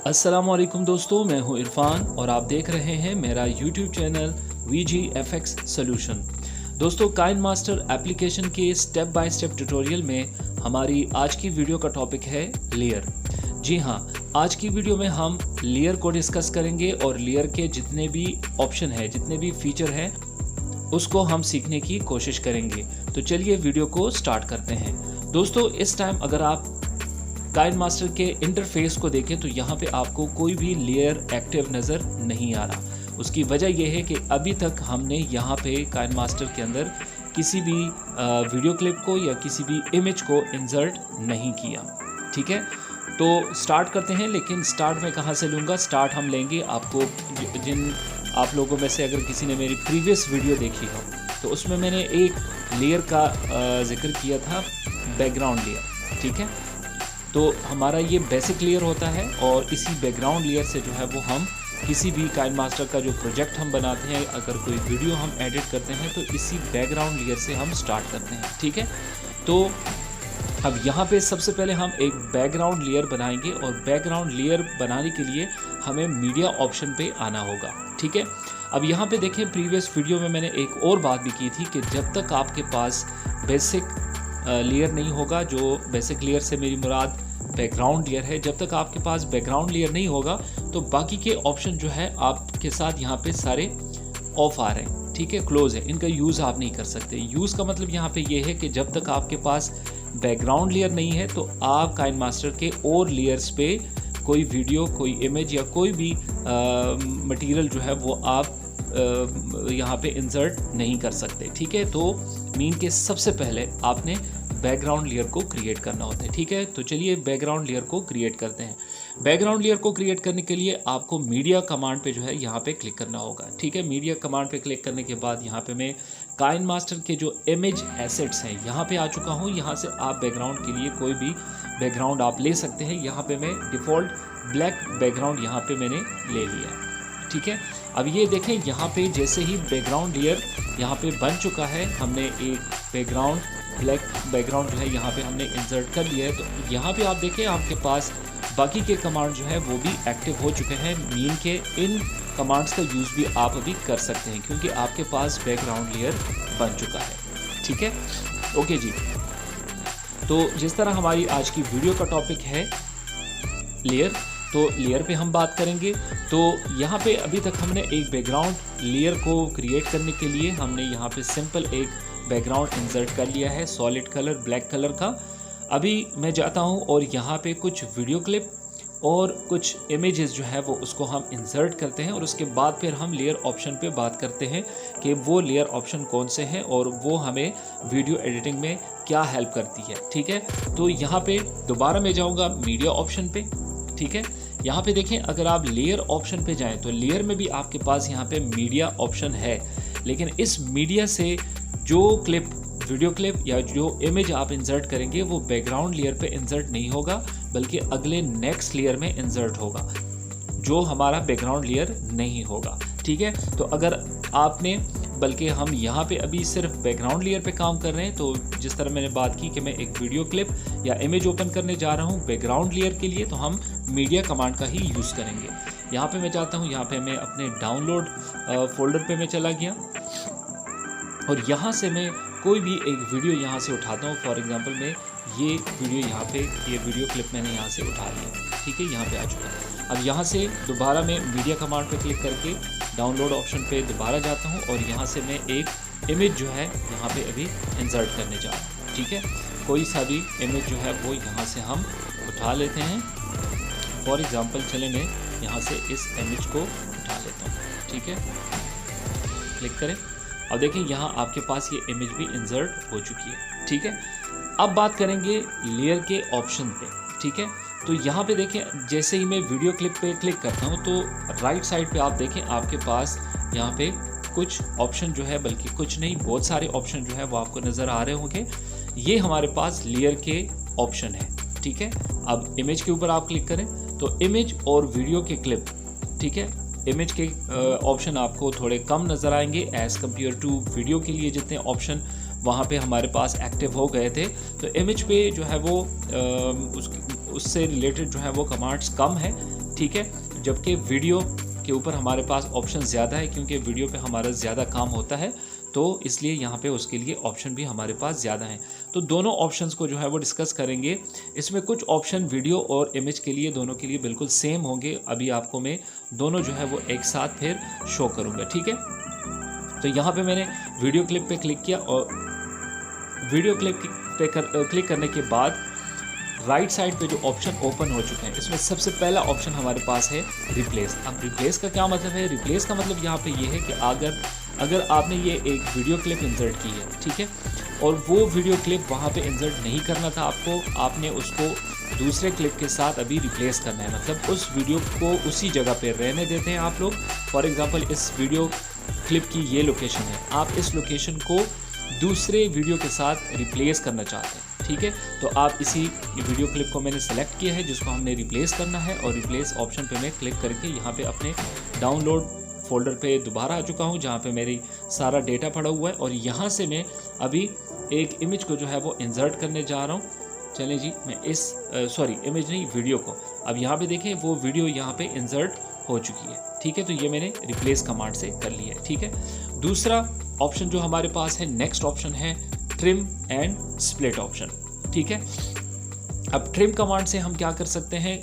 अस्सलामुअलैकुम दोस्तों, मैं हूं इरफान और आप देख रहे हैं मेरा YouTube चैनल VGFX सॉल्यूशन। दोस्तों, काइनमास्टर एप्लीकेशन के स्टेप बाय स्टेप ट्यूटोरियल में हमारी आज की वीडियो का टॉपिक है लेयर। जी हाँ, आज की वीडियो में हम लेयर को डिस्कस करेंगे और लेयर के जितने भी ऑप्शन हैं, जितने भी फीचर हैं, उसको हम सीखने की कोशिश करेंगे। तो चलिए वीडियो को स्टार्ट करते हैं। दोस्तों, इस टाइम अगर आप काइनमास्टर के इंटरफेस को देखें तो यहाँ पे आपको कोई भी लेयर एक्टिव नज़र नहीं आ रहा। उसकी वजह यह है कि अभी तक हमने यहाँ पे काइनमास्टर के अंदर किसी भी वीडियो क्लिप को या किसी भी इमेज को इंसर्ट नहीं किया। ठीक है, तो स्टार्ट करते हैं। लेकिन स्टार्ट मैं कहाँ से लूँगा? स्टार्ट हम लेंगे, आपको जिन आप लोगों में से अगर किसी ने मेरी प्रीवियस वीडियो देखी हो तो उसमें मैंने एक लेयर का जिक्र किया था, बैकग्राउंड लेयर। ठीक है, तो हमारा ये बेसिक लेयर होता है और इसी बैकग्राउंड लेयर से जो है वो हम किसी भी काइनमास्टर का जो प्रोजेक्ट हम बनाते हैं, अगर कोई वीडियो हम एडिट करते हैं तो इसी बैकग्राउंड लेयर से हम स्टार्ट करते हैं। ठीक है, तो अब यहाँ पे सबसे पहले हम एक बैकग्राउंड लेयर बनाएंगे और बैकग्राउंड लेयर बनाने के लिए हमें मीडिया ऑप्शन पे आना होगा। ठीक है, अब यहाँ पे देखें, प्रीवियस वीडियो में मैंने एक और बात भी की थी कि जब तक आपके पास बेसिक लेयर नहीं होगा, जो बेसिक लेयर से मेरी मुराद बैकग्राउंड लेयर है, जब तक आपके पास बैकग्राउंड लेयर नहीं होगा तो बाकी के ऑप्शन जो है आपके साथ यहाँ पे सारे ऑफ आ रहे हैं। ठीक है, क्लोज है, इनका यूज़ आप नहीं कर सकते। यूज़ का मतलब यहाँ पे ये है कि जब तक आपके पास बैकग्राउंड लेयर नहीं है तो आप काइनमास्टर के और लेयर्स पे कोई वीडियो, कोई इमेज या कोई भी मटेरियल जो है वो आप यहाँ पे इंसर्ट नहीं कर सकते। ठीक है, तो मीन के सबसे पहले आपने बैकग्राउंड लेयर को क्रिएट करना होता है। ठीक है, तो चलिए बैकग्राउंड लेयर को क्रिएट करते हैं। बैकग्राउंड लेयर को क्रिएट करने के लिए आपको मीडिया कमांड पे जो है यहाँ पे क्लिक करना होगा। ठीक है, मीडिया कमांड पे क्लिक करने के बाद यहाँ पे मैं काइनमास्टर के जो इमेज एसेट्स हैं यहाँ पे आ चुका हूँ। यहाँ से आप बैकग्राउंड के लिए कोई भी बैकग्राउंड आप ले सकते हैं। यहाँ पे मैं डिफ़ॉल्ट ब्लैक बैकग्राउंड यहाँ पे मैंने ले लिया है। ठीक है, अब ये देखें, यहाँ पे जैसे ही बैकग्राउंड लेयर यहाँ पे बन चुका है, हमने एक बैकग्राउंड ब्लैक बैकग्राउंड जो है यहाँ पे हमने इंसर्ट कर लिया है। तो यहाँ पे आप देखें, आपके पास बाकी के कमांड जो है वो भी एक्टिव हो चुके हैं। मीन के इन कमांड्स का यूज़ भी आप अभी कर सकते हैं क्योंकि आपके पास बैकग्राउंड लेयर बन चुका है। ठीक है, ओके जी। तो जिस तरह हमारी आज की वीडियो का टॉपिक है लेयर, तो लेयर पे हम बात करेंगे। तो यहाँ पे अभी तक हमने एक बैकग्राउंड लेयर को क्रिएट करने के लिए हमने यहाँ पे सिंपल एक बैकग्राउंड इंसर्ट कर लिया है, सॉलिड कलर ब्लैक कलर का। अभी मैं जाता हूँ और यहाँ पे कुछ वीडियो क्लिप और कुछ इमेजेस जो है वो उसको हम इंसर्ट करते हैं और उसके बाद फिर हम लेयर ऑप्शन पे बात करते हैं कि वो लेयर ऑप्शन कौन से हैं और वो हमें वीडियो एडिटिंग में क्या हेल्प करती है। ठीक है, तो यहाँ पे दोबारा मैं जाऊँगा मीडिया ऑप्शन पे। ठीक है, यहाँ पे देखें, अगर आप लेयर ऑप्शन पे जाएं तो लेयर में भी आपके पास यहाँ पे मीडिया ऑप्शन है, लेकिन इस मीडिया से जो क्लिप, वीडियो क्लिप या जो इमेज आप इंसर्ट करेंगे वो बैकग्राउंड लेयर पे इंसर्ट नहीं होगा, बल्कि अगले नेक्स्ट लेयर में इंसर्ट होगा जो हमारा बैकग्राउंड लेयर नहीं होगा। ठीक है, तो अगर आपने, बल्कि हम यहाँ पे अभी सिर्फ बैकग्राउंड लेयर पे काम कर रहे हैं, तो जिस तरह मैंने बात की कि मैं एक वीडियो क्लिप या इमेज ओपन करने जा रहा हूँ बैकग्राउंड लेयर के लिए, तो हम मीडिया कमांड का ही यूज़ करेंगे। यहाँ पे मैं चाहता हूँ, यहाँ पे मैं अपने डाउनलोड फोल्डर पे मैं चला गया और यहाँ से मैं कोई भी एक वीडियो यहाँ से उठाता हूँ। फॉर एग्जांपल मैं ये वीडियो यहाँ पे, ये वीडियो क्लिप मैंने यहाँ से उठा लिया। ठीक है, यहाँ पे आ चुका है। अब यहाँ से दोबारा मैं मीडिया कमांड पे क्लिक करके डाउनलोड ऑप्शन पे दोबारा जाता हूँ और यहाँ से मैं एक इमेज जो है यहाँ पे अभी इंसर्ट करने जा रहा हूँ। ठीक है, कोई सा भी इमेज जो है वो यहाँ से हम उठा लेते हैं। फॉर एग्जांपल चले मैं यहाँ से इस इमेज को उठा लेता हूँ। ठीक है, क्लिक करें। अब देखें, यहाँ आपके पास ये इमेज भी इंसर्ट हो चुकी है। ठीक है, अब बात करेंगे लेयर के ऑप्शन पे। ठीक है, तो यहाँ पे देखें, जैसे ही मैं वीडियो क्लिप पे क्लिक करता हूँ तो राइट साइड पे आप देखें आपके पास यहाँ पे कुछ ऑप्शन जो है, बल्कि कुछ नहीं, बहुत सारे ऑप्शन जो है वो आपको नज़र आ रहे होंगे। ये हमारे पास लेयर के ऑप्शन है। ठीक है, अब इमेज के ऊपर आप क्लिक करें तो इमेज और वीडियो के क्लिप, ठीक है, इमेज के ऑप्शन आपको थोड़े कम नज़र आएंगे एज़ कम्पेयर टू वीडियो के लिए जितने ऑप्शन वहाँ पे हमारे पास एक्टिव हो गए थे। तो इमेज पे जो है वो उससे रिलेटेड जो है वो कमांड्स कम है, ठीक है, जबकि वीडियो के ऊपर हमारे पास ऑप्शन ज़्यादा है, क्योंकि वीडियो पे हमारा ज़्यादा काम होता है, तो इसलिए यहाँ पे उसके लिए ऑप्शन भी हमारे पास ज़्यादा हैं। तो दोनों ऑप्शंस को जो है वो डिस्कस करेंगे। इसमें कुछ ऑप्शन वीडियो और इमेज के लिए, दोनों के लिए बिल्कुल सेम होंगे। अभी आपको मैं दोनों जो है वो एक साथ फिर शो करूँगा, ठीक है। तो यहाँ पे मैंने वीडियो क्लिप पे क्लिक किया और वीडियो क्लिप पे क्लिक करने के बाद राइट साइड पे जो ऑप्शन ओपन हो चुके हैं, इसमें सबसे पहला ऑप्शन हमारे पास है रिप्लेस। अब रिप्लेस का क्या मतलब है? रिप्लेस का मतलब यहाँ पे ये है कि अगर आपने ये एक वीडियो क्लिप इंसर्ट की है, ठीक है, और वो वीडियो क्लिप वहाँ पे इंसर्ट नहीं करना था आपको, आपने उसको दूसरे क्लिप के साथ अभी रिप्लेस करना है। मतलब उस वीडियो को उसी जगह पे रहने देते हैं आप लोग। फॉर एग्जांपल इस वीडियो क्लिप की ये लोकेशन है, आप इस लोकेशन को दूसरे वीडियो के साथ रिप्लेस करना चाहते हैं, ठीक है। तो आप इसी वीडियो क्लिप को मैंने सेलेक्ट किया है जिसको हमने रिप्लेस करना है, और रिप्लेस ऑप्शन पे मैं क्लिक करके यहाँ पे अपने डाउनलोड फोल्डर पे दोबारा आ चुका हूँ, जहाँ पे मेरी सारा डेटा पड़ा हुआ है। और यहाँ से मैं अभी एक इमेज को जो है वो इंसर्ट करने जा रहा हूँ। चलें जी, मैं इस इमेज नहीं, वीडियो को, अब यहाँ पे देखें वो वीडियो यहाँ पे इंसर्ट हो चुकी है, ठीक है। तो ये मैंने रिप्लेस कमांड से कर लिया है, ठीक है। दूसरा ऑप्शन जो हमारे पास है, नेक्स्ट ऑप्शन है ट्रिम एंड स्प्लिट ऑप्शन, ठीक है। अब ट्रिम कमांड से हम क्या कर सकते हैं?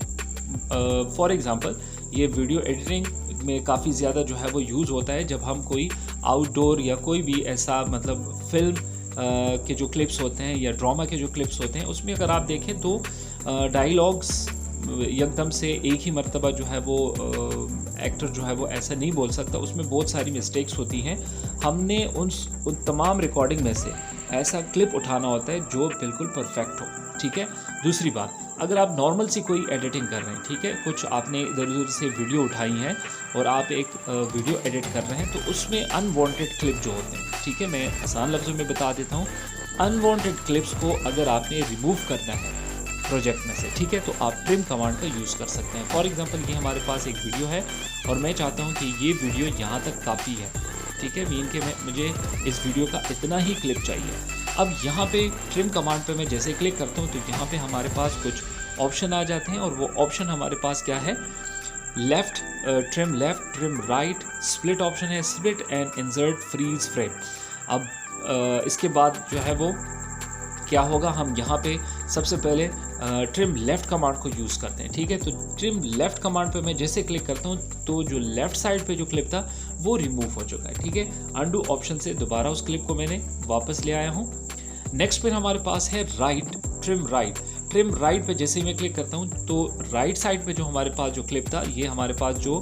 फॉर एग्जांपल ये वीडियो एडिटिंग में काफ़ी ज़्यादा जो है वो यूज़ होता है जब हम कोई आउटडोर या कोई भी ऐसा मतलब फिल्म के जो क्लिप्स होते हैं या ड्रामा के जो क्लिप्स होते हैं, उसमें अगर आप देखें तो डायलॉग्स एकदम से एक ही मर्तबा जो है वो एक्टर जो है वो ऐसा नहीं बोल सकता, उसमें बहुत सारी मिस्टेक्स होती हैं। हमने उन तमाम रिकॉर्डिंग में से ऐसा क्लिप उठाना होता है जो बिल्कुल परफेक्ट हो, ठीक है। दूसरी बात, अगर आप नॉर्मल सी कोई एडिटिंग कर रहे हैं, ठीक है, कुछ आपने इधर उधर से वीडियो उठाई हैं और आप एक वीडियो एडिट कर रहे हैं, तो उसमें अनवांटेड क्लिप जो होते हैं, ठीक है, मैं आसान लफ्ज़ों में बता देता हूँ, अनवांटेड क्लिप्स को अगर आपने रिमूव करना है प्रोजेक्ट में से, ठीक है, तो आप ट्रिम कमांड का यूज़ कर सकते हैं। फॉर एग्जांपल ये हमारे पास एक वीडियो है और मैं चाहता हूँ कि ये वीडियो यहाँ तक काफ़ी है, ठीक है, मीन के मुझे इस वीडियो का इतना ही क्लिप चाहिए। अब यहाँ पे ट्रिम कमांड पे मैं जैसे क्लिक करता हूँ तो यहाँ पे हमारे पास कुछ ऑप्शन आ जाते हैं, और वो ऑप्शन हमारे पास क्या है? Left, trim right, split option है, split and insert freeze frame. अब इसके बाद जो है वो क्या होगा, हम यहाँ पे सबसे पहले ट्रिम लेफ़्ट कमांड को यूज़ करते हैं, ठीक है। तो ट्रिम लेफ़्ट कमांड पे मैं जैसे क्लिक करता हूँ तो जो लेफ़्ट साइड पे जो क्लिप था वो रिमूव हो चुका है, ठीक है। अंडू ऑप्शन से दोबारा उस क्लिप को मैंने वापस ले आया हूँ। नेक्स्ट पे हमारे पास है राइट, ट्रिम राइट पे जैसे ही मैं क्लिक करता हूँ तो राइट साइड पे जो हमारे पास जो क्लिप था, ये हमारे पास जो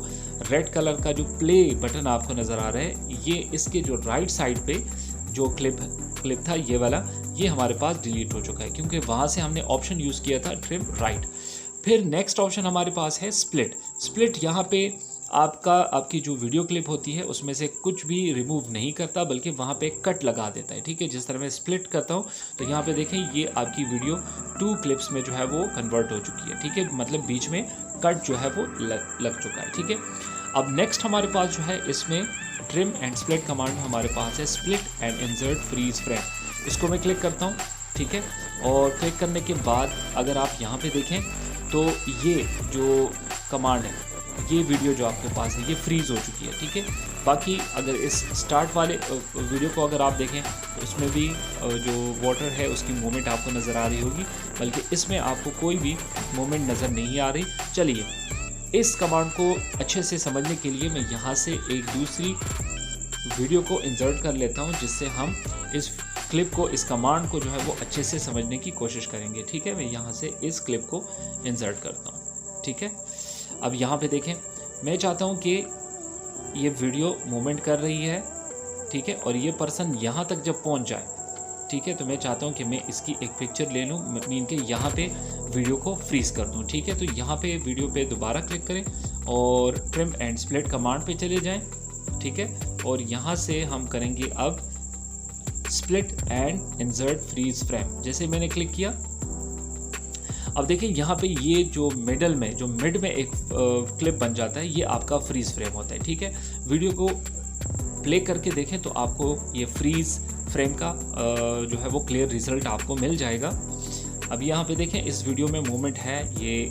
रेड कलर का जो प्ले बटन आपको नज़र आ रहा है, ये इसके जो राइट साइड पे जो क्लिप था ये वाला, ये हमारे पास डिलीट हो चुका है, क्योंकि वहाँ से हमने ऑप्शन यूज़ किया था ट्रिम राइट। फिर नेक्स्ट ऑप्शन हमारे पास है स्प्लिट। यहाँ पे आपकी जो वीडियो क्लिप होती है उसमें से कुछ भी रिमूव नहीं करता, बल्कि वहाँ पे कट लगा देता है, ठीक है। जिस तरह मैं स्प्लिट करता हूँ तो यहाँ पे देखें ये आपकी वीडियो 2 क्लिप्स में जो है वो कन्वर्ट हो चुकी है, ठीक है, मतलब बीच में कट जो है वो लग चुका है, ठीक है। अब नेक्स्ट हमारे पास जो है इसमें ट्रिम एंड स्प्लिट कमांड में हमारे पास है split and insert freeze frame. इसको मैं क्लिक करता हूँ, ठीक है, और क्लिक करने के बाद अगर आप यहाँ पे देखें तो ये जो कमांड है, ये वीडियो जो आपके पास है ये फ्रीज़ हो चुकी है, ठीक है। बाकी अगर इस स्टार्ट वाले वीडियो को अगर आप देखें तो इसमें भी जो वाटर है उसकी मूवमेंट आपको नज़र आ रही होगी, बल्कि इसमें आपको कोई भी मूवमेंट नज़र नहीं आ रही। चलिए, इस कमांड को अच्छे से समझने के लिए मैं यहाँ से एक दूसरी वीडियो को इंसर्ट कर लेता हूँ, जिससे हम इस क्लिप को, इस कमांड को जो है वो अच्छे से समझने की कोशिश करेंगे, ठीक है। मैं यहाँ से इस क्लिप को इंसर्ट करता हूँ, ठीक है। अब यहाँ पे देखें, मैं चाहता हूँ कि ये वीडियो मूवमेंट कर रही है, ठीक है, और ये पर्सन यहाँ तक जब पहुँच जाए, ठीक है, तो मैं चाहता हूँ कि मैं इसकी एक पिक्चर ले लूँ, मीन के यहाँ पे वीडियो को फ्रीज कर दूँ, ठीक है। तो यहाँ पे वीडियो पे दोबारा क्लिक करें और ट्रिम एंड स्प्लिट कमांड पे चले जाएं, ठीक है, और यहाँ से हम करेंगे अब split and insert freeze frame. जैसे मैंने क्लिक किया, अब देखिए यहाँ पे ये जो मिड में एक क्लिप बन जाता है, ये आपका फ्रीज फ्रेम होता है, ठीक है। वीडियो को प्ले करके देखें तो आपको ये फ्रीज फ्रेम का जो है वो क्लियर रिजल्ट आपको मिल जाएगा। अब यहाँ पे देखें इस वीडियो में मूवमेंट है, ये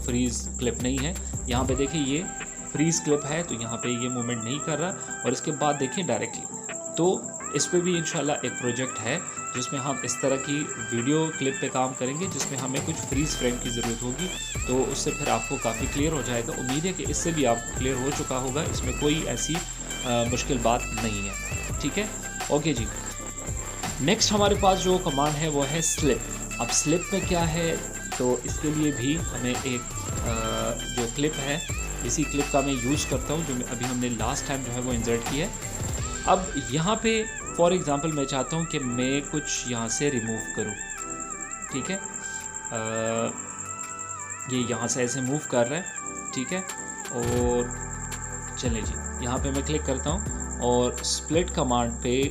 फ्रीज क्लिप नहीं है। यहाँ पे देखिए ये फ्रीज क्लिप है, तो यहाँ पे ये मूवमेंट नहीं कर रहा। और इसके बाद देखिए डायरेक्टली, तो इस पे भी इंशाल्लाह एक प्रोजेक्ट है जिसमें हम इस तरह की वीडियो क्लिप पे काम करेंगे, जिसमें हमें कुछ फ्रीज फ्रेम की ज़रूरत होगी, तो उससे फिर आपको काफ़ी क्लियर हो जाएगा। उम्मीद है कि इससे भी आपको क्लियर हो चुका होगा, इसमें कोई ऐसी मुश्किल बात नहीं है। ठीक है, ओके जी। नेक्स्ट हमारे पास जो कमांड है वो है स्लिप। अब स्लिप में क्या है, तो इसके लिए भी हमें एक जो क्लिप है, इसी क्लिप का मैं यूज़ करता हूँ, जो अभी हमने लास्ट टाइम जो है वो इंसर्ट किया है। अब यहाँ पे फॉर एग्ज़ाम्पल मैं चाहता हूँ कि मैं कुछ यहाँ से रिमूव करूँ। ठीक है, ये यहाँ से ऐसे मूव कर रहा है। ठीक है, और चलें जी, यहाँ पे मैं क्लिक करता हूँ और स्प्लिट कमांड पे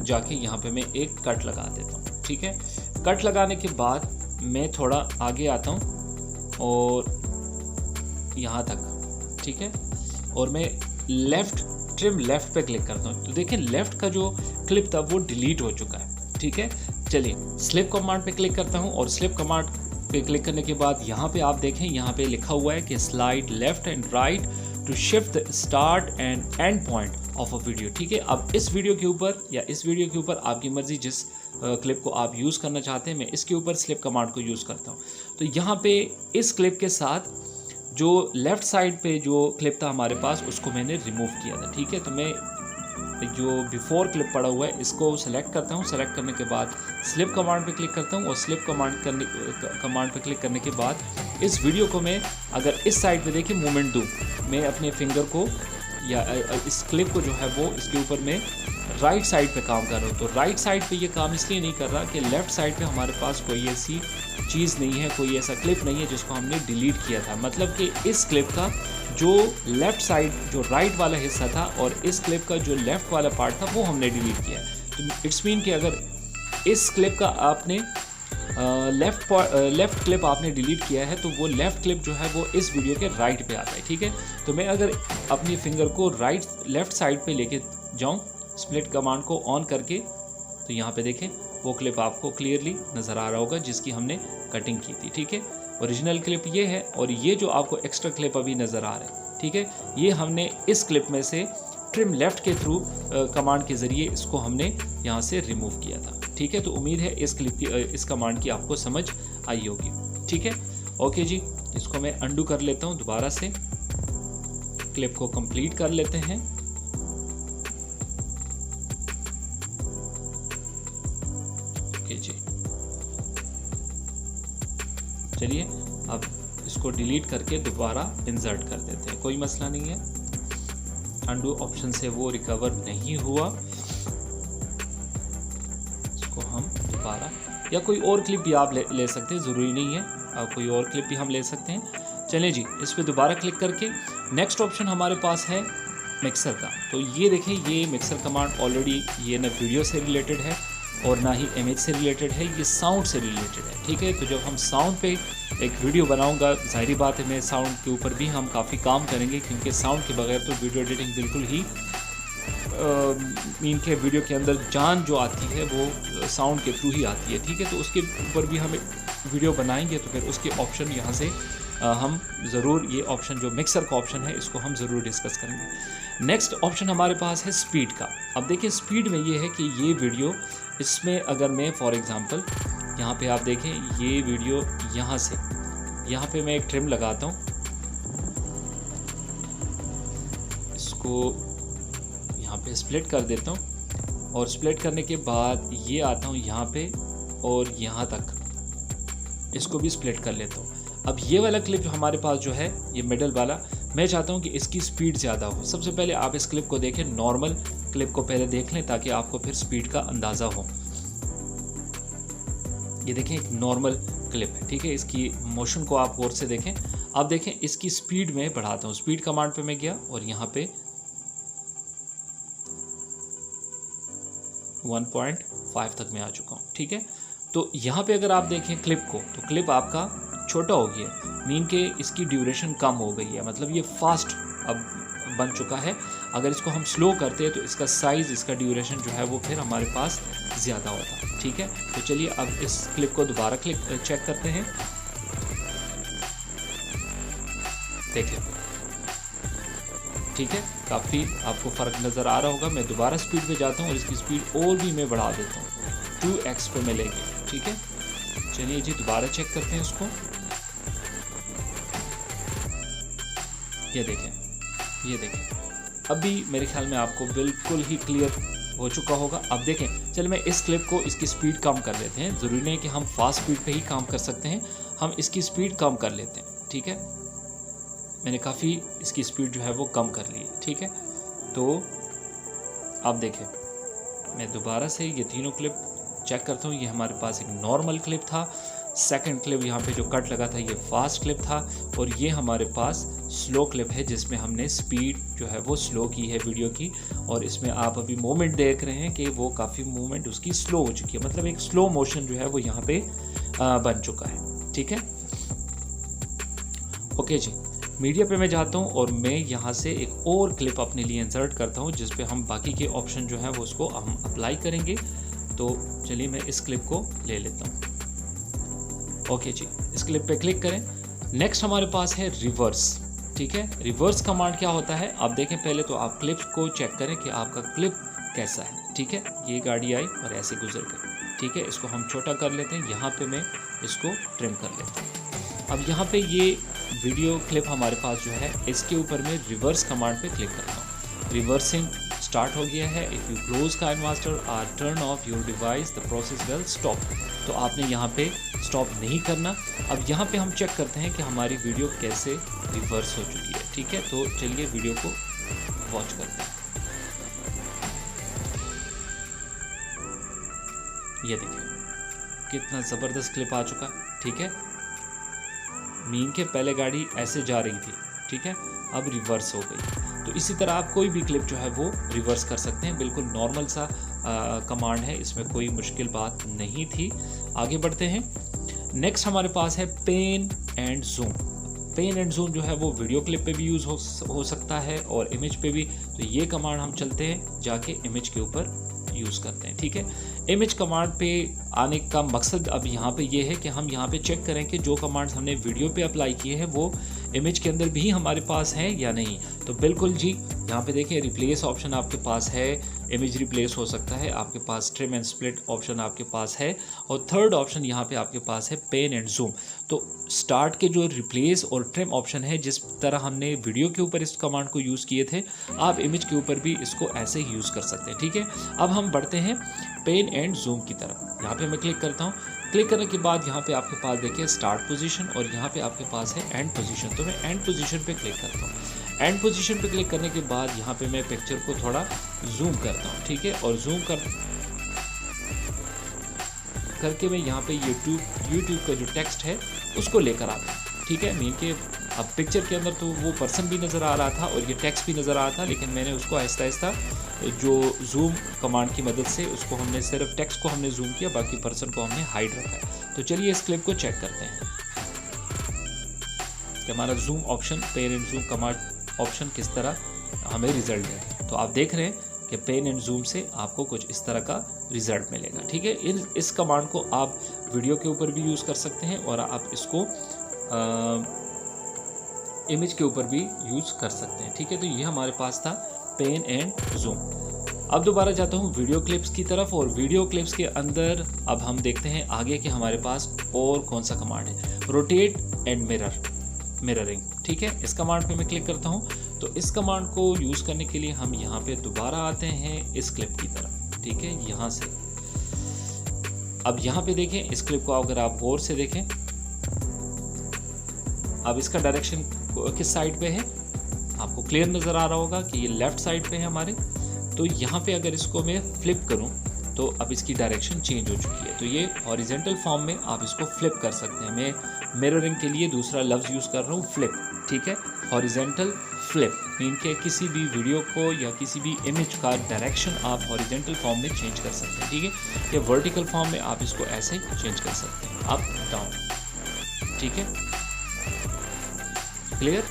जाके यहाँ पे मैं एक कट लगा देता हूँ। ठीक है, कट लगाने के बाद मैं थोड़ा आगे आता हूँ और यहाँ तक। ठीक है, और मैं ट्रिम लेफ़्ट पे क्लिक करता हूँ, तो देखिए लेफ़्ट का जो क्लिप था वो डिलीट हो चुका है। ठीक है, चलिए स्लिप कमांड पे क्लिक करता हूँ और स्लिप कमांड पे क्लिक करने के बाद यहाँ पे आप देखें, यहाँ पे लिखा हुआ है कि slide left and right to shift the start and end point of a video. ठीक है, अब इस वीडियो के ऊपर या इस वीडियो के ऊपर आपकी मर्जी, जिस क्लिप को आप यूज़ करना चाहते हैं, मैं इसके ऊपर स्लिप कमांड को यूज़ करता हूँ। तो यहाँ पे इस क्लिप के साथ जो लेफ़्ट साइड पे जो क्लिप था हमारे पास, उसको मैंने रिमूव किया था। ठीक है, तो मैं जो बिफोर क्लिप पड़ा हुआ है इसको सेलेक्ट करता हूँ। सेलेक्ट करने के बाद स्लिप कमांड पे क्लिक करता हूँ और स्लिप कमांड पे क्लिक करने के बाद इस वीडियो को मैं अगर इस साइड पे देखिए मूवमेंट दूँ, मैं अपने फिंगर को या इस क्लिप को जो है वो इसके ऊपर मैं राइट साइड पे काम कर रहा हूँ। तो राइट साइड पे ये काम इसलिए नहीं कर रहा कि लेफ़्ट साइड पे हमारे पास कोई ऐसी चीज़ नहीं है, कोई ऐसा क्लिप नहीं है जिसको हमने डिलीट किया था। मतलब कि इस क्लिप का जो लेफ़्ट साइड जो राइट वाला हिस्सा था और इस क्लिप का जो लेफ़्ट वाला पार्ट था वो हमने डिलीट किया है। तो इट्स मीन कि अगर इस क्लिप का आपने लेफ़्ट क्लिप आपने डिलीट किया है, तो वो लेफ़्ट क्लिप जो है वो इस वीडियो के राइट पे आता है। ठीक है, तो मैं अगर अपनी फिंगर को लेफ़्ट साइड पे लेके जाऊँ स्प्लिट कमांड को ऑन करके, तो यहाँ पे देखें वो क्लिप आपको क्लियरली नज़र आ रहा होगा जिसकी हमने कटिंग की थी। ठीक है, ओरिजिनल क्लिप ये है और ये जो आपको एक्स्ट्रा क्लिप अभी नज़र आ रहा है, ठीक है, ये हमने इस क्लिप में से ट्रिम लेफ़्ट के थ्रू कमांड के ज़रिए इसको हमने यहाँ से रिमूव किया था। ठीक है, तो उम्मीद है इस क्लिप की इस कमांड की आपको समझ आई होगी। ठीक है, ओके जी, इसको मैं अंडू कर लेता हूँ, दोबारा से क्लिप को कंप्लीट कर लेते हैं। ओके जी, चलिए अब इसको डिलीट करके दोबारा इंसर्ट कर देते हैं, कोई मसला नहीं है। अंडू ऑप्शन से वो रिकवर नहीं हुआ, इसको हम दोबारा या कोई और क्लिप भी आप ले सकते हैं, ज़रूरी नहीं है, कोई और क्लिप भी हम ले सकते हैं। चलें जी, इस पर दोबारा क्लिक करके नेक्स्ट ऑप्शन हमारे पास है मिक्सर का। तो ये देखें, ये मिक्सर कमांड ऑलरेडी ये ना वीडियो से रिलेटेड है और ना ही इमेज से रिलेटेड है, ये साउंड से रिलेटेड है। ठीक है, तो जब हम साउंड पे एक वीडियो बनाऊंगा, जाहिर बात है मैं साउंड के ऊपर भी हम काफ़ी काम करेंगे, क्योंकि साउंड के बगैर तो वीडियो एडिटिंग बिल्कुल ही मीन के वीडियो के अंदर जान जो आती है वो साउंड के थ्रू ही आती है। ठीक है, तो उसके ऊपर भी हम वीडियो बनाएंगे, तो फिर उसके ऑप्शन यहाँ से हम ज़रूर, ये ऑप्शन जो मिक्सर का ऑप्शन है इसको हम ज़रूर डिस्कस करेंगे। नेक्स्ट ऑप्शन हमारे पास है स्पीड का। अब देखिए स्पीड में ये है कि ये वीडियो, इसमें अगर मैं फॉर एग्ज़ाम्पल यहाँ पे आप देखें, ये वीडियो यहाँ से यहाँ पे मैं एक ट्रिम लगाता हूँ, इसको यहाँ पे स्प्लिट कर देता हूँ और स्प्लिट करने के बाद ये आता हूँ यहाँ पे और यहाँ तक इसको भी स्प्लिट कर लेता हूँ। अब ये वाला क्लिप जो हमारे पास जो है, ये मिडल वाला, मैं चाहता हूँ कि इसकी स्पीड ज़्यादा हो। सबसे पहले आप इस क्लिप को देखें, नॉर्मल क्लिप को पहले देख लें ताकि आपको फिर स्पीड का अंदाज़ा हो। ये देखें, एक नॉर्मल क्लिप है। ठीक है, इसकी मोशन को आप गौर से देखें। अब देखें इसकी स्पीड में बढ़ाता हूँ, स्पीड कमांड पे मैं गया और यहाँ पे 1.5 तक मैं आ चुका हूँ। ठीक है, तो यहाँ पे अगर आप देखें क्लिप को, तो क्लिप आपका छोटा हो गया, मीन के इसकी ड्यूरेशन कम हो गई है, मतलब ये फास्ट अब बन चुका है। अगर इसको हम स्लो करते हैं तो इसका साइज़, इसका ड्यूरेशन जो है वो फिर हमारे पास ज़्यादा होता। ठीक है, तो चलिए अब इस क्लिप को दोबारा चेक करते हैं। देखें, ठीक है, काफ़ी आपको फ़र्क नज़र आ रहा होगा। मैं दोबारा स्पीड पे जाता हूँ और इसकी स्पीड और भी मैं बढ़ा देता हूँ, 2x पे मिलेगी। ठीक है, चलिए जी दोबारा चेक करते हैं इसको। ये देखें, ये देखें, अभी मेरे ख्याल में आपको बिल्कुल ही क्लियर हो चुका होगा। अब देखें, चलिए मैं इस क्लिप को इसकी स्पीड कम कर लेते हैं। ज़रूरी नहीं कि हम फास्ट स्पीड पे ही काम कर सकते हैं, हम इसकी स्पीड कम कर लेते हैं। ठीक है, मैंने काफ़ी इसकी स्पीड जो है वो कम कर ली है। ठीक है, तो आप देखें, मैं दोबारा से ये तीनों क्लिप चेक करता हूँ। ये हमारे पास एक नॉर्मल क्लिप था, सेकंड क्लिप यहाँ पे जो कट लगा था ये फास्ट क्लिप था, और ये हमारे पास स्लो क्लिप है जिसमें हमने स्पीड जो है वो स्लो की है वीडियो की। और इसमें आप अभी मोमेंट देख रहे हैं कि वो काफ़ी मूवमेंट उसकी स्लो हो चुकी है, मतलब एक स्लो मोशन जो है वो यहाँ पे बन चुका है। ठीक है, ओके जी, मीडिया पे मैं जाता हूँ और मैं यहाँ से एक और क्लिप अपने लिए इंसर्ट करता हूँ जिस पे हम बाकी के ऑप्शन जो है वो उसको हम अप्लाई करेंगे। तो चलिए मैं इस क्लिप को ले लेता हूँ। ओके जी, इस क्लिप पे क्लिक करें। नेक्स्ट हमारे पास है रिवर्स। ठीक है, रिवर्स कमांड क्या होता है आप देखें। पहले तो आप क्लिप को चेक करें कि आपका क्लिप कैसा है। ठीक है, ये गाड़ी आई और ऐसे गुजर गई। ठीक है, इसको हम छोटा कर लेते हैं, यहाँ पे मैं इसको ट्रिम कर लेता हूँ। अब यहाँ पे ये वीडियो क्लिप हमारे पास जो है, इसके ऊपर मैं रिवर्स कमांड पे क्लिक करता हूँ। रिवर्सिंग स्टार्ट हो गया है। इफ़ यू क्लोज काइनमास्टर और turn off your device the process will stop. तो आपने यहाँ पे स्टॉप नहीं करना। अब यहाँ पे हम चेक करते हैं कि हमारी वीडियो कैसे रिवर्स हो चुकी है। ठीक है, तो चलिए वीडियो को वॉच करते हैं। ये देखिए कितना ज़बरदस्त क्लिप आ चुका है। ठीक है, मीन के पहले गाड़ी ऐसे जा रही थी, ठीक है, अब रिवर्स हो गई। तो इसी तरह आप कोई भी क्लिप जो है वो रिवर्स कर सकते हैं। बिल्कुल नॉर्मल सा कमांड है, इसमें कोई मुश्किल बात नहीं थी। आगे बढ़ते हैं। नेक्स्ट हमारे पास है pen and zoom. Pen and zoom जो है वो वीडियो क्लिप पे भी यूज़ हो सकता है और इमेज पे भी। तो ये कमांड हम चलते हैं जाके इमेज के ऊपर यूज़ करते हैं। ठीक है, इमेज कमांड पे आने का मकसद अब यहाँ पे ये है कि हम यहाँ पे चेक करें कि जो कमांड्स हमने वीडियो पे अप्लाई किए हैं वो इमेज के अंदर भी हमारे पास हैं या नहीं। तो बिल्कुल जी, यहाँ पे देखिए रिप्लेस ऑप्शन आपके पास है, इमेज रिप्लेस हो सकता है आपके पास, ट्रिम एंड स्प्लिट ऑप्शन आपके पास है, और थर्ड ऑप्शन यहाँ पे आपके पास है पेन एंड जूम। तो स्टार्ट के जो रिप्लेस और ट्रिम ऑप्शन है, जिस तरह हमने वीडियो के ऊपर इस कमांड को यूज़ किए थे, आप इमेज के ऊपर भी इसको ऐसे ही यूज़ कर सकते हैं। ठीक है, अब हम बढ़ते हैं पेन एंड जूम की तरफ। यहाँ पे मैं क्लिक करता हूँ। क्लिक करने के बाद यहाँ पे आपके पास देखिए स्टार्ट पोजीशन और यहाँ पे आपके पास है एंड पोजीशन। तो मैं एंड पोजीशन पे क्लिक करता हूँ। एंड पोजीशन पे क्लिक करने के बाद यहाँ पे मैं पिक्चर को थोड़ा जूम करता हूँ। ठीक है, और जूम करके मैं यहाँ पे यूट्यूब का जो टेक्स्ट है उसको लेकर आता हूँ। ठीक है, मीन के अब पिक्चर के अंदर तो वो पर्सन भी नज़र आ रहा था और ये टेक्स्ट भी नज़र आ रहा था, लेकिन मैंने उसको आहिस्ता आहिस्ता जो जूम कमांड की मदद से उसको हमने सिर्फ टेक्स्ट को हमने जूम किया, बाकी पर्सन को हमने हाइड रखा है। तो चलिए इस क्लिप को चेक करते हैं कि हमारा zoom option, pen and zoom command option किस तरह हमें रिजल्ट है। तो आप देख रहे हैं कि पेन एंड जूम से आपको कुछ इस तरह का रिजल्ट मिलेगा। ठीक है, इस कमांड को आप वीडियो के ऊपर भी यूज़ कर सकते हैं और आप इसको इमेज के ऊपर भी यूज़ कर सकते हैं। ठीक है, तो ये हमारे पास था पेन एंड जूम। अब दोबारा जाता हूँ वीडियो क्लिप्स की तरफ, और वीडियो क्लिप्स के अंदर अब हम देखते हैं आगे कि हमारे पास और कौन सा कमांड है। Rotate and mirroring. ठीक है, इस कमांड पे मैं क्लिक करता हूँ। तो इस कमांड को यूज़ करने के लिए हम यहाँ पे दोबारा आते हैं इस क्लिप की तरफ। ठीक है, यहाँ से अब यहाँ पे देखें इस क्लिप को, अगर आप गौर से देखें, अब इसका डायरेक्शन किस साइड पे है आपको क्लियर नज़र आ रहा होगा कि ये लेफ़्ट साइड पे है हमारे। तो यहाँ पे अगर इसको मैं फ्लिप करूँ तो अब इसकी डायरेक्शन चेंज हो चुकी है। तो ये हॉरिजेंटल फॉर्म में आप इसको फ्लिप कर सकते हैं। मैं मिररिंग के लिए दूसरा लफ्ज़ यूज़ कर रहा हूँ, फ्लिप। ठीक है, हॉरिजेंटल फ्लिप मीन के किसी भी वीडियो को या किसी भी इमेज का डायरेक्शन आप हॉरिजेंटल फॉर्म में चेंज कर सकते हैं। ठीक है, या वर्टिकल फॉर्म में आप इसको ऐसे चेंज कर सकते हैं, अप डाउन। ठीक है, क्लियर,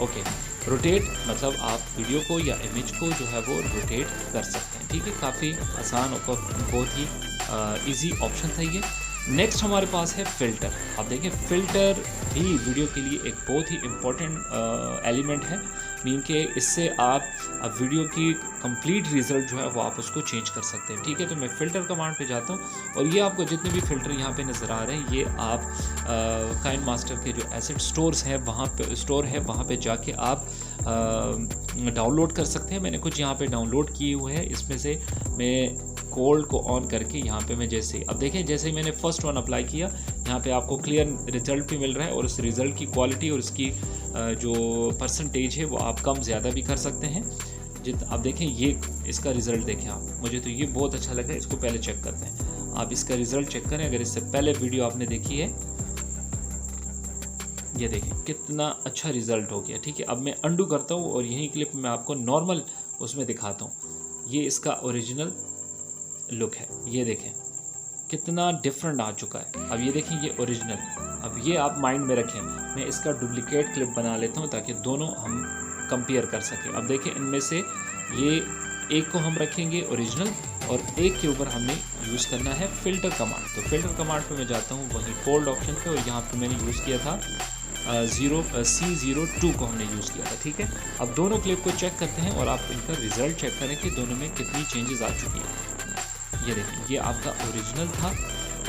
ओके। रोटेट मतलब आप वीडियो को या इमेज को जो है वो रोटेट कर सकते हैं। ठीक है, काफ़ी आसान और बहुत ही इजी ऑप्शन था ये। नेक्स्ट हमारे पास है फ़िल्टर। आप देखिए फ़िल्टर भी वीडियो के लिए एक बहुत ही इम्पोर्टेंट एलिमेंट है, मीन के इससे आप वीडियो की कंप्लीट रिज़ल्ट जो है वो आप उसको चेंज कर सकते हैं। ठीक है, तो मैं फ़िल्टर कमांड पे जाता हूँ और ये आपको जितने भी फ़िल्टर यहाँ पे नज़र आ रहे हैं ये आप काइनमास्टर के जो एसेट स्टोर्स हैं वहाँ पे जाके आप डाउनलोड कर सकते हैं। मैंने कुछ यहाँ पे डाउनलोड किए हुए हैं, इसमें से मैं कोल्ड को ऑन करके यहाँ पे मैं अब देखें जैसे ही मैंने फर्स्ट वन अप्लाई किया यहाँ पे आपको क्लियर रिजल्ट भी मिल रहा है और उस रिज़ल्ट की क्वालिटी और उसकी जो परसेंटेज है वो आप कम ज़्यादा भी कर सकते हैं। अब देखें ये इसका रिज़ल्ट देखें आप, मुझे तो ये बहुत अच्छा लगा। इसको पहले चेक करते हैं, आप इसका रिज़ल्ट चेक करें। अगर इससे पहले वीडियो आपने देखी है, ये देखें कितना अच्छा रिज़ल्ट हो गया। ठीक है, अब मैं अंडू करता हूँ और यही क्लिप मैं आपको नॉर्मल उसमें दिखाता हूँ। ये इसका ओरिजिनल लुक है, ये देखें कितना डिफरेंट आ चुका है। अब ये देखें ये ओरिजिनल, अब ये आप माइंड में रखें। मैं इसका डुप्लीकेट क्लिप बना लेता हूँ ताकि दोनों हम कंपेयर कर सकें। अब देखें इनमें से ये एक को हम रखेंगे ओरिजिनल और एक के ऊपर हमने यूज़ करना है फ़िल्टर कमांड। तो फ़िल्टर कमांड पे मैं जाता हूँ वहीं कोल्ड ऑप्शन पे और यहाँ पे मैंने यूज़ किया था C02 को हमने यूज़ किया था। ठीक है, अब दोनों क्लिप को चेक करते हैं और आप इनका रिज़ल्ट चेक करें कि दोनों में कितनी चेंजेस आ चुकी हैं। ये देखें ये आपका ओरिजिनल था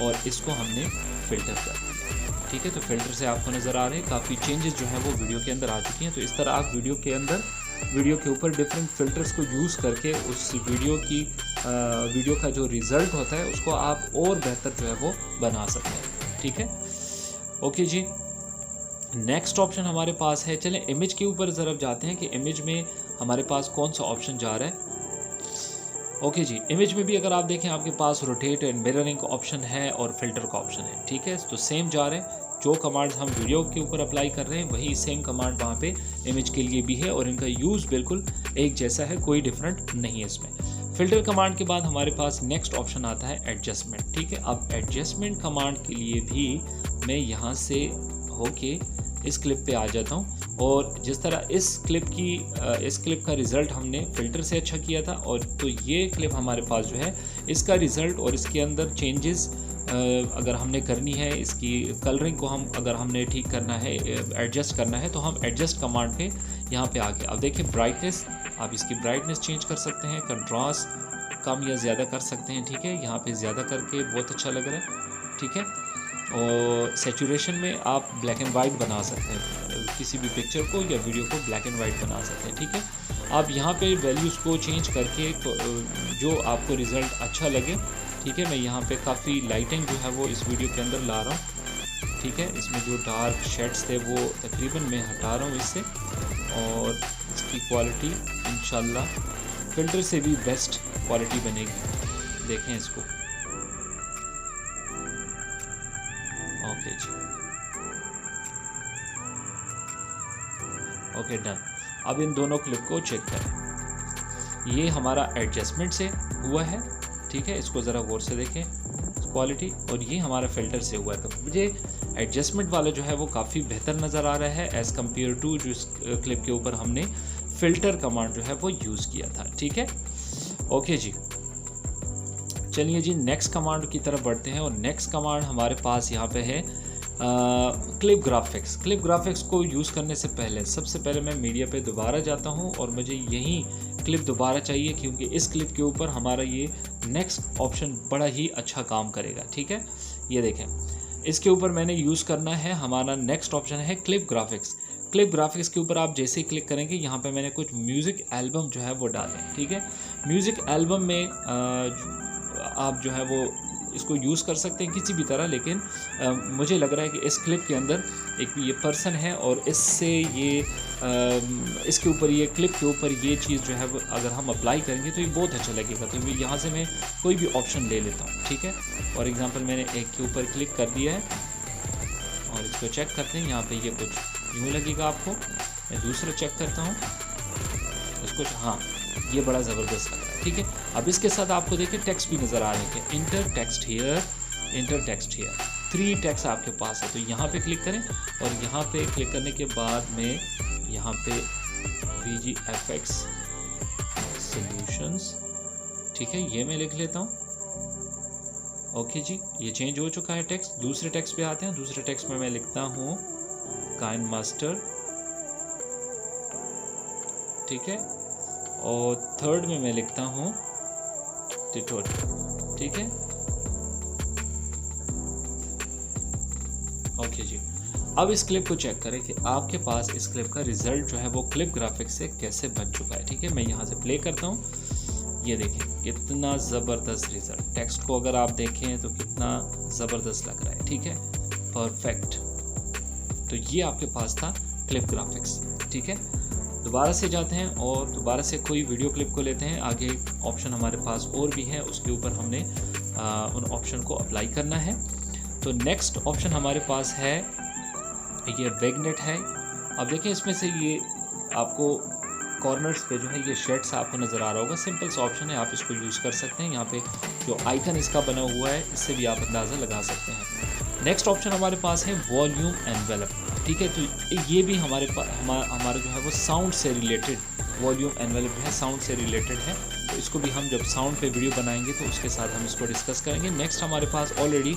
और इसको हमने फ़िल्टर कर दिया। ठीक है, तो फ़िल्टर से आपको नज़र आ रहे हैं काफ़ी चेंजेस जो है वो वीडियो के अंदर आ चुकी हैं। तो इस तरह आप वीडियो के ऊपर डिफरेंट फ़िल्टर्स को यूज़ करके उस वीडियो का जो रिज़ल्ट होता है उसको आप और बेहतर जो है वो बना सकते हैं। ठीक है, ओके जी। नेक्स्ट ऑप्शन हमारे पास है, चलें इमेज के ऊपर ज़रा जाते हैं कि इमेज में हमारे पास कौन सा ऑप्शन जा रहा है। ओके जी, इमेज में भी अगर आप देखें आपके पास रोटेट एंड मिररिंग का ऑप्शन है और फिल्टर का ऑप्शन है। ठीक है, तो सेम जा रहे हैं, जो कमांड्स हम वीडियो के ऊपर अप्लाई कर रहे हैं वही सेम कमांड वहाँ पे इमेज के लिए भी है और इनका यूज़ बिल्कुल एक जैसा है, कोई डिफरेंट नहीं है इसमें। फिल्टर कमांड के बाद हमारे पास नेक्स्ट ऑप्शन आता है एडजस्टमेंट। ठीक है, अब एडजस्टमेंट कमांड के लिए भी मैं यहाँ से होके इस क्लिप पे आ जाता हूँ और जिस तरह इस क्लिप का रिज़ल्ट हमने फ़िल्टर से अच्छा किया था और तो ये क्लिप हमारे पास जो है इसका रिज़ल्ट और इसके अंदर चेंजेस अगर हमने करनी है, इसकी कलरिंग को अगर हमने ठीक करना है, एडजस्ट करना है, तो हम एडजस्ट कमांड पे यहाँ पे आके अब देखिए ब्राइटनेस, आप इसकी ब्राइटनेस चेंज कर सकते हैं, कंट्रास्ट कम या ज़्यादा कर सकते हैं। ठीक है, यहाँ पे ज़्यादा करके बहुत अच्छा लग रहा है। ठीक है, और सैचुरेशन में आप ब्लैक एंड वाइट बना सकते हैं, किसी भी पिक्चर को या वीडियो को ब्लैक एंड वाइट बना सकते हैं। ठीक है, आप यहाँ पे वैल्यूज़ को चेंज करके जो आपको रिज़ल्ट अच्छा लगे। ठीक है, मैं यहाँ पे काफ़ी लाइटिंग जो है वो इस वीडियो के अंदर ला रहा हूँ। ठीक है, इसमें जो डार्क शेड्स थे वो तकरीबन मैं हटा रहा हूँ इससे और इसकी क्वालिटी इंशाल्लाह फ़िल्टर से भी बेस्ट क्वालिटी बनेगी। देखें इसको, ओके जी, ओके डन। अब इन दोनों क्लिप को चेक करें, ये हमारा एडजस्टमेंट से हुआ है। ठीक है, इसको ज़रा गौर से देखें क्वालिटी, और ये हमारा फ़िल्टर से हुआ है। तो मुझे एडजस्टमेंट वाला जो है वो काफ़ी बेहतर नज़र आ रहा है एज़ कम्पेयर टू जो इस क्लिप के ऊपर हमने फ़िल्टर कमांड जो है वो यूज़ किया था। ठीक है, ओके जी, चलिए जी नेक्स्ट कमांड की तरफ बढ़ते हैं और नेक्स्ट कमांड हमारे पास यहाँ पे है क्लिप ग्राफिक्स। क्लिप ग्राफिक्स को यूज़ करने से पहले सबसे पहले मैं मीडिया पे दोबारा जाता हूँ और मुझे यही क्लिप दोबारा चाहिए क्योंकि इस क्लिप के ऊपर हमारा ये नेक्स्ट ऑप्शन बड़ा ही अच्छा काम करेगा। ठीक है, ये देखें इसके ऊपर मैंने यूज़ करना है, हमारा नेक्स्ट ऑप्शन है क्लिप ग्राफिक्स। क्लिप ग्राफिक्स के ऊपर आप जैसे ही क्लिक करेंगे यहाँ पे मैंने कुछ म्यूज़िक एल्बम जो है वो डालें। ठीक है, म्यूज़िक एल्बम में आप जो है वो इसको यूज़ कर सकते हैं किसी भी तरह, लेकिन मुझे लग रहा है कि इस क्लिप के अंदर एक ये पर्सन है और इससे ये इसके ऊपर ये क्लिप के ऊपर ये चीज़ जो है वो अगर हम अप्लाई करेंगे तो ये बहुत अच्छा लगेगा। तो यहाँ से मैं कोई भी ऑप्शन ले लेता हूँ। ठीक है, फॉर एग्ज़ाम्पल मैंने एक के ऊपर क्लिक कर दिया है और इसको चेक करते हैं, यहाँ पे ये कुछ यूँ लगेगा आपको। मैं दूसरा चेक करता हूँ इसको, हाँ ये बड़ा ज़बरदस्त लग रहा है। ठीक है, अब इसके साथ आपको देखिए टेक्स्ट भी नज़र आ रहे हैं कि inter text here, inter text here, 3 text आपके पास है। तो यहाँ पे क्लिक करें और यहाँ पे क्लिक करने के बाद में यहाँ पे VGFX सॉल्यूशंस, ठीक है ये मैं लिख लेता हूँ। ओके जी, ये चेंज हो चुका है टेक्स्ट। दूसरे टेक्स्ट पे आते हैं। दूसरे टेक्स्ट में मैं लिखता हूँ काइन मास्टर, ठीक है, और थर्ड में मैं लिखता हूँ ट्यूटोरियल, ठीक है। ओके जी, अब इस क्लिप को चेक करें कि आपके पास इस क्लिप का रिजल्ट जो है वो क्लिप ग्राफिक्स से कैसे बन चुका है, ठीक है। मैं यहाँ से प्ले करता हूँ। ये देखें कितना ज़बरदस्त रिजल्ट। टेक्स्ट को अगर आप देखें तो कितना ज़बरदस्त लग रहा है, ठीक है, परफेक्ट। तो ये आपके पास था क्लिप ग्राफिक्स, ठीक है। दोबारा से जाते हैं और दोबारा से कोई वीडियो क्लिप को लेते हैं। आगे ऑप्शन हमारे पास और भी है, उसके ऊपर हमने उन ऑप्शन को अप्लाई करना है। तो नेक्स्ट ऑप्शन हमारे पास है ये वेगनेट है। अब देखिए इसमें से ये आपको कॉर्नर्स पे जो है ये शेड्स आपको नज़र आ रहा होगा। सिंपल सा ऑप्शन है, आप इसको यूज़ कर सकते हैं। यहाँ पे जो आइकन इसका बना हुआ है इससे भी आप अंदाज़ा लगा सकते हैं। नेक्स्ट ऑप्शन हमारे पास है वॉल्यूम एनवेलप, ठीक है। तो ये भी हमारे हमारा जो है वो साउंड से रिलेटेड, वॉल्यूम एनवेलप जो है साउंड से रिलेटेड है। तो इसको भी हम जब साउंड पे वीडियो बनाएंगे तो उसके साथ हम इसको डिस्कस करेंगे। नेक्स्ट हमारे पास ऑलरेडी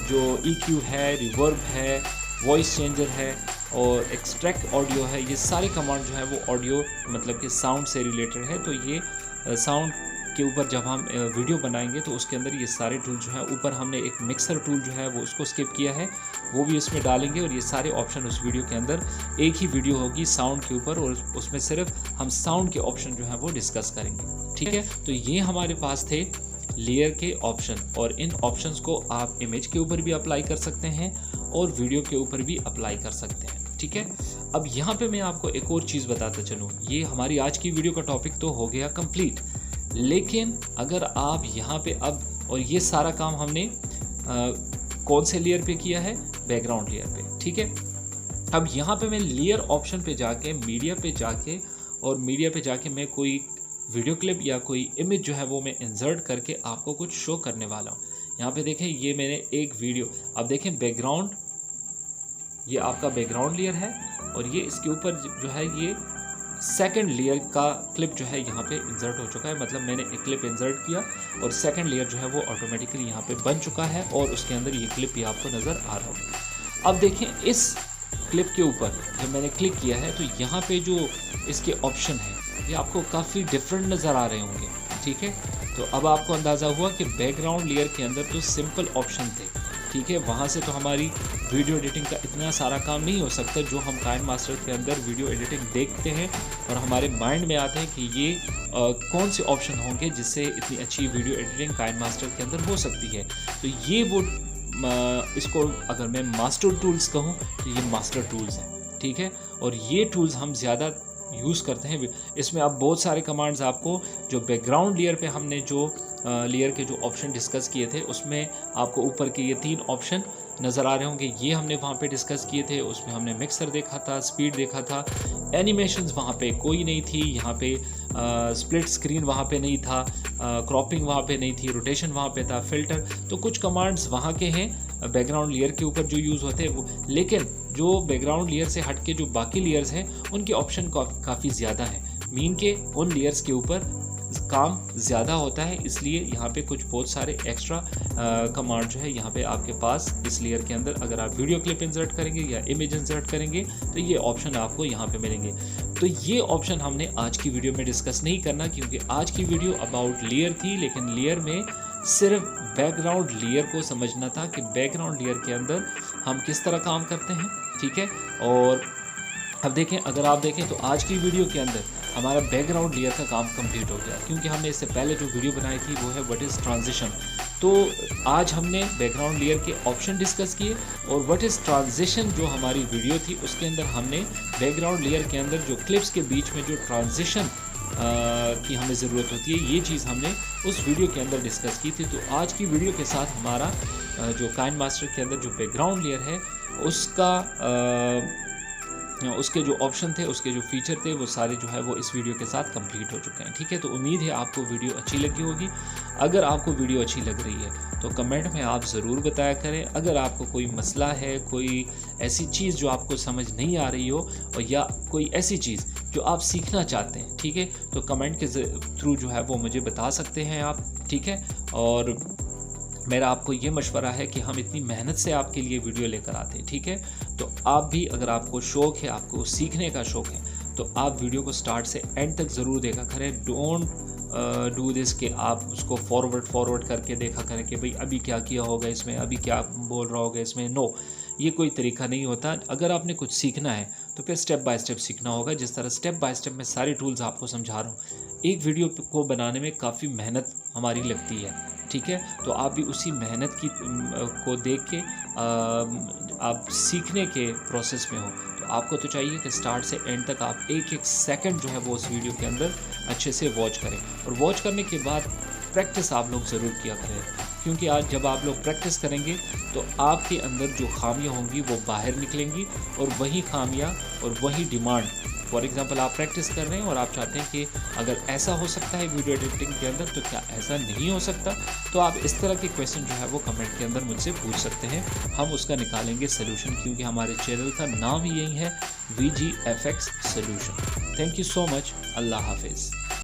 जो EQ है, रिवर्ब है, वॉइस चेंजर है और एक्सट्रैक्ट ऑडियो है, ये सारे कमांड जो है वो ऑडियो मतलब कि साउंड से रिलेटेड है। तो ये साउंड के ऊपर जब हम वीडियो बनाएंगे तो उसके अंदर ये सारे टूल जो है, ऊपर हमने एक मिक्सर टूल जो है वो उसको स्किप किया है, वो भी इसमें डालेंगे। और ये सारे ऑप्शन उस वीडियो के अंदर, एक ही वीडियो होगी साउंड के ऊपर और उसमें सिर्फ हम साउंड के ऑप्शन जो है वो डिस्कस करेंगे, ठीक है। तो ये हमारे पास थे लेयर के ऑप्शन, और इन ऑप्शंस को आप इमेज के ऊपर भी अप्लाई कर सकते हैं और वीडियो के ऊपर भी अप्लाई कर सकते हैं, ठीक है। अब यहाँ पे मैं आपको एक और चीज़ बताता चलूँ। ये हमारी आज की वीडियो का टॉपिक तो हो गया कंप्लीट, लेकिन अगर आप यहाँ पे अब, और ये सारा काम हमने कौन से लेयर पे किया है, बैकग्राउंड लेयर पे, ठीक है। अब यहाँ पे मैं लेयर ऑप्शन पे जाके, मीडिया पे जाके, और मीडिया पे जाके मैं कोई वीडियो क्लिप या कोई इमेज जो है वो मैं इंसर्ट करके आपको कुछ शो करने वाला हूँ। यहाँ पे देखें ये मैंने एक वीडियो, अब देखें बैकग्राउंड, ये आपका बैकग्राउंड लेयर है और ये इसके ऊपर जो है ये सेकंड लेयर का क्लिप जो है यहाँ पे इंसर्ट हो चुका है। मतलब मैंने एक क्लिप इंसर्ट किया और सेकंड लेयर जो है वो ऑटोमेटिकली यहाँ पे बन चुका है और उसके अंदर ये क्लिप भी आपको नज़र आ रहा होगा। अब देखें इस क्लिप के ऊपर जब मैंने क्लिक किया है तो यहाँ पे जो इसके ऑप्शन है ये आपको काफ़ी डिफरेंट नज़र आ रहे होंगे, ठीक है। तो अब आपको अंदाज़ा हुआ कि बैकग्राउंड लेयर के अंदर तो सिंपल ऑप्शन थे, ठीक है। वहाँ से तो हमारी वीडियो एडिटिंग का इतना सारा काम नहीं हो सकता जो हम काइन मास्टर के अंदर वीडियो एडिटिंग देखते हैं और हमारे माइंड में आते हैं कि ये कौन से ऑप्शन होंगे जिससे इतनी अच्छी वीडियो एडिटिंग काइन मास्टर के अंदर हो सकती है। तो ये वो इसको अगर मैं मास्टर टूल्स कहूँ तो ये मास्टर टूल्स हैं, ठीक है। और ये टूल्स हम ज़्यादा यूज़ करते हैं। इसमें अब बहुत सारे कमांड्स आपको, जो बैकग्राउंड लेयर पे हमने जो लेयर के जो ऑप्शन डिस्कस किए थे उसमें आपको ऊपर के ये 3 ऑप्शन नज़र आ रहे होंगे, ये हमने वहाँ पे डिस्कस किए थे। उसमें हमने मिक्सर देखा था, स्पीड देखा था, एनिमेशंस वहाँ पे कोई नहीं थी, यहाँ पे स्प्लिट स्क्रीन वहाँ पे नहीं था, क्रॉपिंग वहाँ पे नहीं थी, रोटेशन वहाँ पे था, फिल्टर। तो कुछ कमांड्स वहाँ के हैं बैकग्राउंड लेयर के ऊपर जो यूज़ होते हैं वो, लेकिन जो बैकग्राउंड लेयर से हट के जो बाकी लेयर्स हैं उनके ऑप्शन काफ़ी ज़्यादा है। मीन के उन लेयर्स के ऊपर काम ज़्यादा होता है, इसलिए यहाँ पे कुछ बहुत सारे एक्स्ट्रा कमांड जो है यहाँ पे आपके पास इस लेयर के अंदर, अगर आप वीडियो क्लिप इंसर्ट करेंगे या इमेज इंसर्ट करेंगे तो ये ऑप्शन आपको यहाँ पे मिलेंगे। तो ये ऑप्शन हमने आज की वीडियो में डिस्कस नहीं करना, क्योंकि आज की वीडियो अबाउट लेयर थी, लेकिन लेयर में सिर्फ बैकग्राउंड लेयर को समझना था कि बैकग्राउंड लेयर के अंदर हम किस तरह काम करते हैं, ठीक है। और अब देखें, अगर आप देखें तो आज की वीडियो के अंदर हमारा बैकग्राउंड लेयर का काम कंप्लीट हो गया, क्योंकि हमने इससे पहले जो वीडियो बनाई थी वो है व्हाट इज़ ट्रांजिशन। तो आज हमने बैकग्राउंड लेयर के ऑप्शन डिस्कस किए और व्हाट इज़ ट्रांजिशन जो हमारी वीडियो थी उसके अंदर हमने बैकग्राउंड लेयर के अंदर जो क्लिप्स के बीच में जो ट्रांजिशन की हमें ज़रूरत होती है, ये चीज़ हमने उस वीडियो के अंदर डिस्कस की थी। तो आज की वीडियो के साथ हमारा जो काइन मास्टर के अंदर जो बैकग्राउंड लेयर है उसके जो ऑप्शन थे, उसके जो फीचर थे, वो सारे जो है वो इस वीडियो के साथ कंप्लीट हो चुके हैं, ठीक है। तो उम्मीद है आपको वीडियो अच्छी लगी होगी। अगर आपको वीडियो अच्छी लग रही है तो कमेंट में आप ज़रूर बताया करें। अगर आपको कोई मसला है, कोई ऐसी चीज़ जो आपको समझ नहीं आ रही हो, और या कोई ऐसी चीज़ जो आप सीखना चाहते हैं, ठीक है, तो कमेंट के थ्रू जो है वो मुझे बता सकते हैं आप, ठीक है। और मेरा आपको ये मशवरा है कि हम इतनी मेहनत से आपके लिए वीडियो लेकर आते हैं, ठीक है। तो आप भी अगर आपको शौक़ है, आपको सीखने का शौक़ है, तो आप वीडियो को स्टार्ट से एंड तक ज़रूर देखा करें। डोंट डू दिस कि आप उसको फॉरवर्ड करके देखा करें कि भाई अभी क्या किया होगा इसमें, अभी क्या बोल रहा होगा इसमें। नो, ये कोई तरीका नहीं होता। अगर आपने कुछ सीखना है तो फिर स्टेप बाय स्टेप सीखना होगा। जिस तरह स्टेप बाय स्टेप मैं सारी टूल्स आपको समझा रहा हूँ। एक वीडियो को बनाने में काफ़ी मेहनत हमारी लगती है, ठीक है। तो आप भी उसी मेहनत की को देख के आप सीखने के प्रोसेस में हो। तो आपको तो चाहिए कि स्टार्ट से एंड तक आप एक एक सेकंड जो है वो उस वीडियो के अंदर अच्छे से वॉच करें। और वॉच करने के बाद प्रैक्टिस आप लोग ज़रूर किया करें, क्योंकि आज जब आप लोग प्रैक्टिस करेंगे तो आपके अंदर जो खामियां होंगी वो बाहर निकलेंगी, और वही खामियां और वही डिमांड। फॉर एग्ज़ाम्पल आप प्रैक्टिस कर रहे हैं और आप चाहते हैं कि अगर ऐसा हो सकता है वीडियो एडिटिंग के अंदर तो क्या ऐसा नहीं हो सकता, तो आप इस तरह के क्वेश्चन जो है वो कमेंट के अंदर मुझसे पूछ सकते हैं। हम उसका निकालेंगे सोल्यूशन, क्योंकि हमारे चैनल का नाम ही यही है VGFX solution. Thank you so much. अल्लाह हाफिज़।